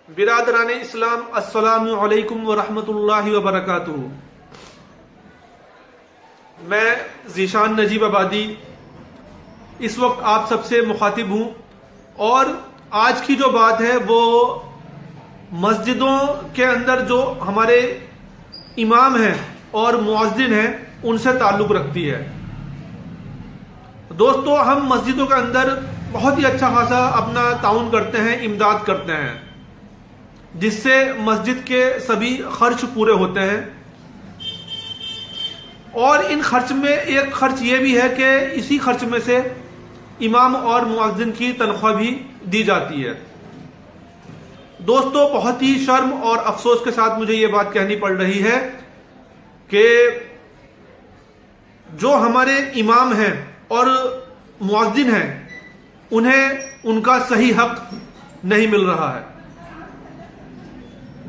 बिरादरान इस्लाम, अस्सलामु अलैकुम व रहमतुल्लाहि व बरकातुहू। मैं ज़ीशान नजीब आबादी इस वक्त आप सबसे मुखातिब हूँ और आज की जो बात है वो मस्जिदों के अंदर जो हमारे इमाम हैं और मुअज्जिन हैं उनसे ताल्लुक़ रखती है। दोस्तों, हम मस्जिदों के अंदर बहुत ही अच्छा खासा अपना ताउन करते हैं, इमदाद करते हैं, जिससे मस्जिद के सभी खर्च पूरे होते हैं। और इन खर्च में एक खर्च ये भी है कि इसी खर्च में से इमाम और मुअज्जिन की तनख्वाह भी दी जाती है। दोस्तों, बहुत ही शर्म और अफसोस के साथ मुझे ये बात कहनी पड़ रही है कि जो हमारे इमाम हैं और मुअज्जिन हैं उन्हें उनका सही हक नहीं मिल रहा है।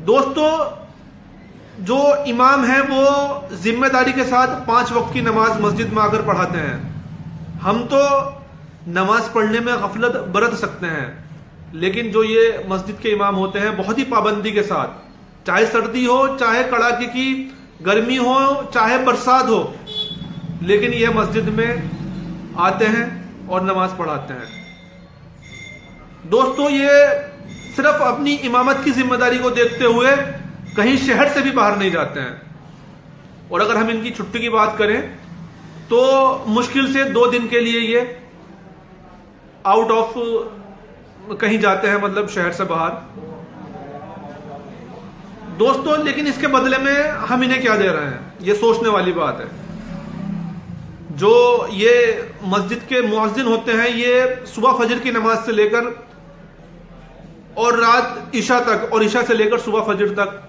दोस्तों, जो इमाम हैं वो जिम्मेदारी के साथ 5 वक्त की नमाज मस्जिद में आकर पढ़ाते हैं। हम तो नमाज पढ़ने में गफलत बरत सकते हैं, लेकिन जो ये मस्जिद के इमाम होते हैं बहुत ही पाबंदी के साथ, चाहे सर्दी हो, चाहे कड़ाके की गर्मी हो, चाहे बरसात हो, लेकिन ये मस्जिद में आते हैं और नमाज पढ़ाते हैं। दोस्तों, ये सिर्फ अपनी इमामत की जिम्मेदारी को देखते हुए कहीं शहर से भी बाहर नहीं जाते हैं। और अगर हम इनकी छुट्टी की बात करें तो मुश्किल से 2 दिन के लिए ये आउट ऑफ कहीं जाते हैं, मतलब शहर से बाहर। दोस्तों, लेकिन इसके बदले में हम इन्हें क्या दे रहे हैं, ये सोचने वाली बात है। जो ये मस्जिद के मुअज्जिन होते हैं ये सुबह फजर की नमाज से लेकर और रात ईशा तक और ईशा से लेकर सुबह फजर तक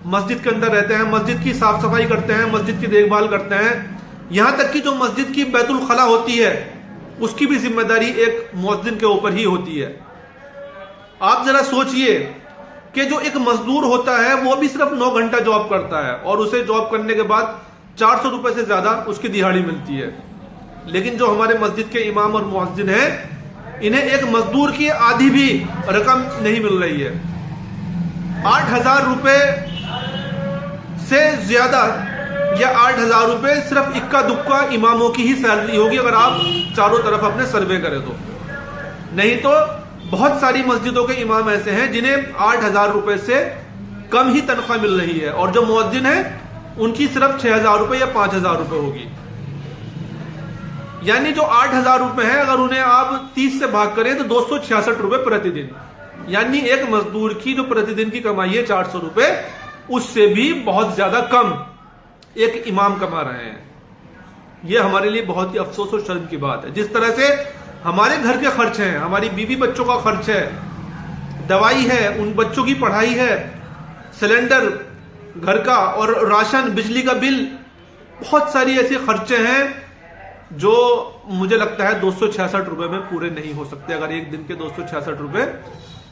मस्जिद के अंदर रहते हैं, मस्जिद की साफ सफाई करते हैं, मस्जिद की देखभाल करते हैं। यहां तक कि जो मस्जिद की बैतुल खला होती है उसकी भी जिम्मेदारी एक मुअज्जिन के ऊपर ही होती है। आप जरा सोचिए कि जो एक मजदूर होता है वो भी सिर्फ 9 घंटा जॉब करता है और उसे जॉब करने के बाद 400 रुपए से ज्यादा उसकी दिहाड़ी मिलती है। लेकिन जो हमारे मस्जिद के इमाम और मुअज्जिन हैं इन्हें एक मजदूर की आधी भी रकम नहीं मिल रही है। 8,000 रुपए से ज्यादा या 8,000 रुपए सिर्फ इक्का दुक्का इमामों की ही सैलरी होगी अगर आप चारों तरफ अपने सर्वे करें तो। नहीं तो बहुत सारी मस्जिदों के इमाम ऐसे हैं जिन्हें 8,000 रुपए से कम ही तनख्वाह मिल रही है और जो मुअज्जिन है उनकी सिर्फ 6,000 रुपए या 5,000 रुपए होगी। यानी जो 8,000 रुपए हैं अगर उन्हें आप 30 से भाग करें तो 266 रुपए प्रतिदिन, यानी एक मजदूर की जो प्रतिदिन की कमाई है 400 रुपए, उससे भी बहुत ज्यादा कम एक इमाम कमा रहे हैं। यह हमारे लिए बहुत ही अफसोस और शर्म की बात है। जिस तरह से हमारे घर के खर्च हैं, हमारी बीवी बच्चों का खर्च है, दवाई है, उन बच्चों की पढ़ाई है, सिलेंडर घर का और राशन, बिजली का बिल, बहुत सारी ऐसे खर्चे हैं जो मुझे लगता है 266 रुपए में पूरे नहीं हो सकते। अगर एक दिन के 266 रुपए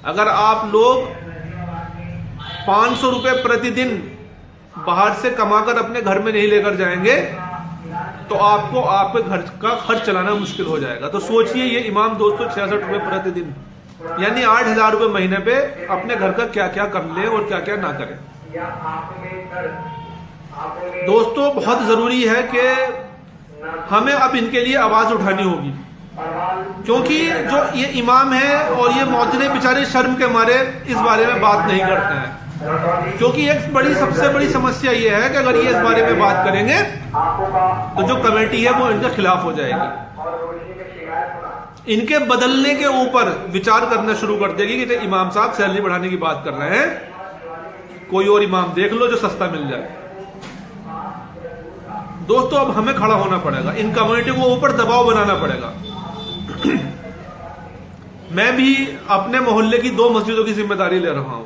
अगर आप लोग 500 रुपए प्रतिदिन बाहर से कमाकर अपने घर में नहीं लेकर जाएंगे तो आपको आपके घर का खर्च चलाना मुश्किल हो जाएगा। तो सोचिए ये इमाम 266 रुपए प्रतिदिन यानी 8,000 रुपए महीने पे अपने घर का क्या क्या कर ले और क्या क्या ना करें। दोस्तों, बहुत जरूरी है कि हमें अब इनके लिए आवाज उठानी होगी, क्योंकि जो ये इमाम है और ये मुअज्जिन बेचारे शर्म के मारे इस बारे में बात नहीं करते हैं। क्योंकि एक सबसे बड़ी समस्या ये है कि अगर ये इस बारे में बात करेंगे तो जो कमेटी है वो इनके खिलाफ हो जाएगी, इनके बदलने के ऊपर विचार करना शुरू कर देगी कि इमाम साहब सैलरी बढ़ाने की बात कर रहे हैं, कोई और इमाम देख लो जो सस्ता मिल जाए। दोस्तों, अब हमें खड़ा होना पड़ेगा, इन कम्युनिटी को ऊपर दबाव बनाना पड़ेगा। मैं भी अपने मोहल्ले की 2 मस्जिदों की जिम्मेदारी ले रहा हूं,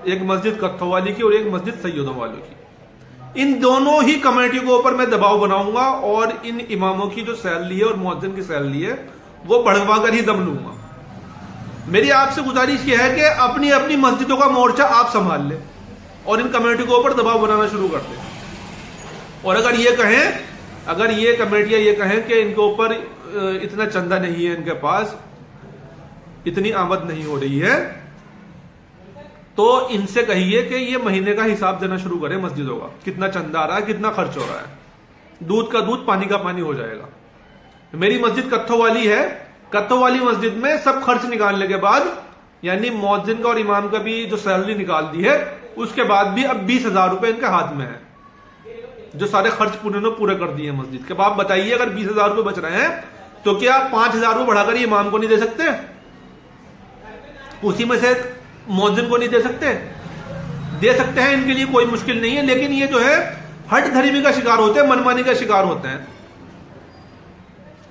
एक मस्जिद कत्थोवाली की और एक मस्जिद सैयदों वालों की। इन दोनों ही कमेटी के ऊपर मैं दबाव बनाऊंगा और इन इमामों की जो सैलरी है और मुअज्जिन की सैलरी है वो बढ़वा कर ही दम लूंगा। मेरी आपसे गुजारिश यह है कि अपनी अपनी मस्जिदों का मोर्चा आप संभाल ले और इन कमेटी के ऊपर दबाव बनाना शुरू कर दे। और अगर ये कमेटियां ये कहें कि इनके ऊपर इतना चंदा नहीं है, इनके पास इतनी आमद नहीं हो रही है, तो इनसे कहिए कि ये महीने का हिसाब देना शुरू करें मस्जिदों का, कितना चंदा आ रहा है, कितना खर्च हो रहा है। दूध का दूध पानी का पानी हो जाएगा। मेरी मस्जिद कत्थों वाली है, कत्थों वाली मस्जिद में सब खर्च निकालने के बाद, यानी मुअज्जिन का और इमाम का भी जो सैलरी निकाल दी है, उसके बाद भी अब 20,000 रुपए इनके हाथ में है, जो सारे खर्च पूरे कर दिए मस्जिद के। अब आप बताइए, अगर 20,000 रुपए बच रहे हैं तो क्या 5,000 रुपए बढ़ाकर इमाम को नहीं दे सकते? उसी में से मुअज्जिन को नहीं दे सकते? दे सकते हैं, इनके लिए कोई मुश्किल नहीं है। लेकिन ये जो है हठ धर्मी का शिकार होते हैं, मनमानी का शिकार होते हैं।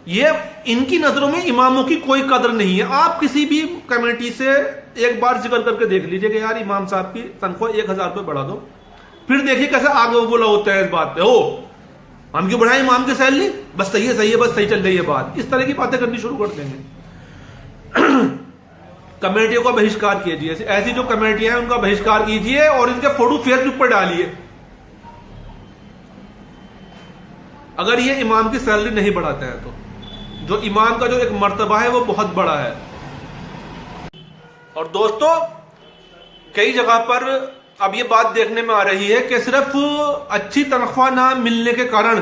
ये इनकी नजरों में इमामों की कोई कदर नहीं है। आप किसी भी कमेटी से एक बार जिक्र करके देख लीजिए कि यार इमाम साहब की तनख्वाह 1,000 रुपए बढ़ा दो, फिर देखिए कैसे आगे बोला होता है इस बात पे, ओ हम क्यों बढ़ाएं इमाम की सैलरी, बस सही है, बस सही चल रही है बात। इस तरह की बातें करनी शुरू कर देंगे। कमेटियों का बहिष्कार कीजिए, ऐसी जो कमेटियां हैं उनका बहिष्कार कीजिए और इनके फोटो फेसबुक पर डालिए, अगर ये इमाम की सैलरी नहीं बढ़ाते हैं तो। जो इमाम का जो एक मर्तबा है वो बहुत बड़ा है। और दोस्तों, कई जगह पर अब ये बात देखने में आ रही है कि सिर्फ अच्छी तनख्वाह ना मिलने के कारण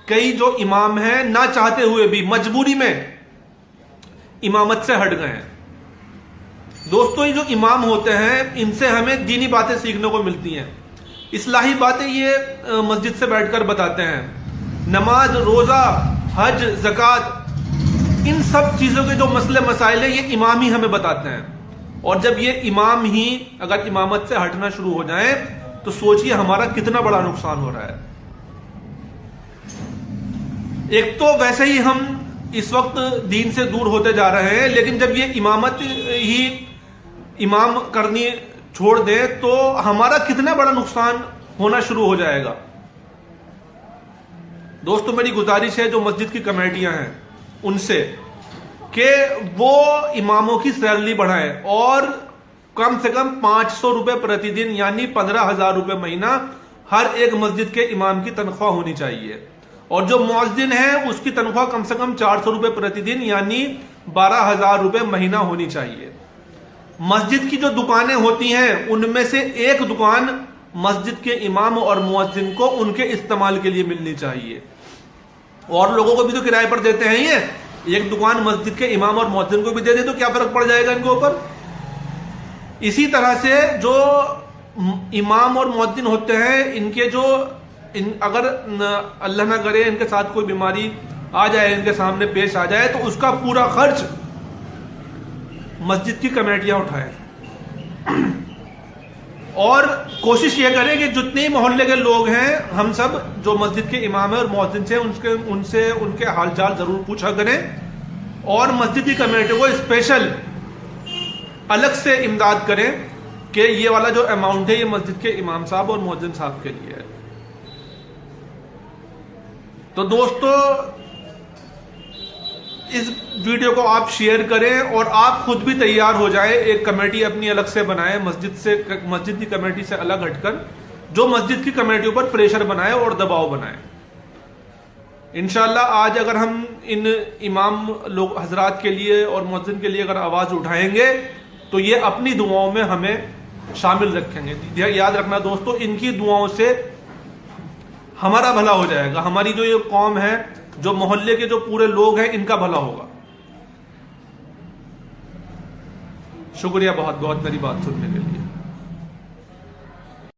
कई जो इमाम हैं ना चाहते हुए भी मजबूरी में इमामत से हट गए हैं। दोस्तों, ये जो इमाम होते हैं इनसे हमें दीनी बातें सीखने को मिलती हैं, इस्लाही बातें ये मस्जिद से बैठकर बताते हैं। नमाज, रोजा, हज, ज़कात, इन सब चीजों के जो मसले मसाइल है ये इमाम ही हमें बताते हैं। और जब ये इमाम ही अगर इमामत से हटना शुरू हो जाए तो सोचिए हमारा कितना बड़ा नुकसान हो रहा है। एक तो वैसे ही हम इस वक्त दीन से दूर होते जा रहे हैं, लेकिन जब ये इमामत ही इमाम करनी छोड़ दे तो हमारा कितना बड़ा नुकसान होना शुरू हो जाएगा। दोस्तों, मेरी गुजारिश है जो मस्जिद की कमेटियां हैं उनसे कि वो इमामों की सैलरी बढ़ाएं और कम से कम 500 रुपए प्रतिदिन यानी 15,000 रुपए महीना हर एक मस्जिद के इमाम की तनख्वाह होनी चाहिए। और जो मुअज्जिन है उसकी तनख्वाह कम से कम 400 रुपए प्रतिदिन यानी 12,000 रुपए महीना होनी चाहिए। मस्जिद की जो दुकानें होती हैं उनमें से एक दुकान मस्जिद के इमाम और मुअज्जिन को उनके इस्तेमाल के लिए मिलनी चाहिए। और लोगों को भी तो किराए पर देते हैं, ये एक दुकान मस्जिद के इमाम और मुअज्जिन को भी दे दे तो क्या फर्क पड़ जाएगा इनके ऊपर। इसी तरह से जो इमाम और मुअज्जिन होते हैं इनके जो अगर अल्लाह ना करे इनके साथ कोई बीमारी आ जाए, इनके सामने पेश आ जाए, तो उसका पूरा खर्च मस्जिद की कमेटियां उठाएं। और कोशिश ये करें कि जितने मोहल्ले के लोग हैं हम सब जो मस्जिद के इमाम है और मुअज्जिन से उनसे उनके हालचाल जरूर पूछा करें और मस्जिद की कमेटी को स्पेशल अलग से इमदाद करें कि ये वाला जो अमाउंट है ये मस्जिद के इमाम साहब और मुअज्जिन साहब के लिए है। तो दोस्तों, इस वीडियो को आप शेयर करें और आप खुद भी तैयार हो जाएं, एक कमेटी अपनी अलग से बनाएं, मस्जिद की कमेटी से अलग हटकर, जो मस्जिद की कमेटियों पर प्रेशर बनाए और दबाव बनाए। इंशाल्लाह आज अगर हम इन इमाम लोग हजरात के लिए और मुअज्जिन के लिए अगर आवाज उठाएंगे तो ये अपनी दुआओं में हमें शामिल रखेंगे। याद रखना दोस्तों, इनकी दुआओं से हमारा भला हो जाएगा, हमारी जो ये कौम है, जो मोहल्ले के जो पूरे लोग हैं, इनका भला होगा। शुक्रिया बहुत बहुत मेरी बात सुनने के लिए।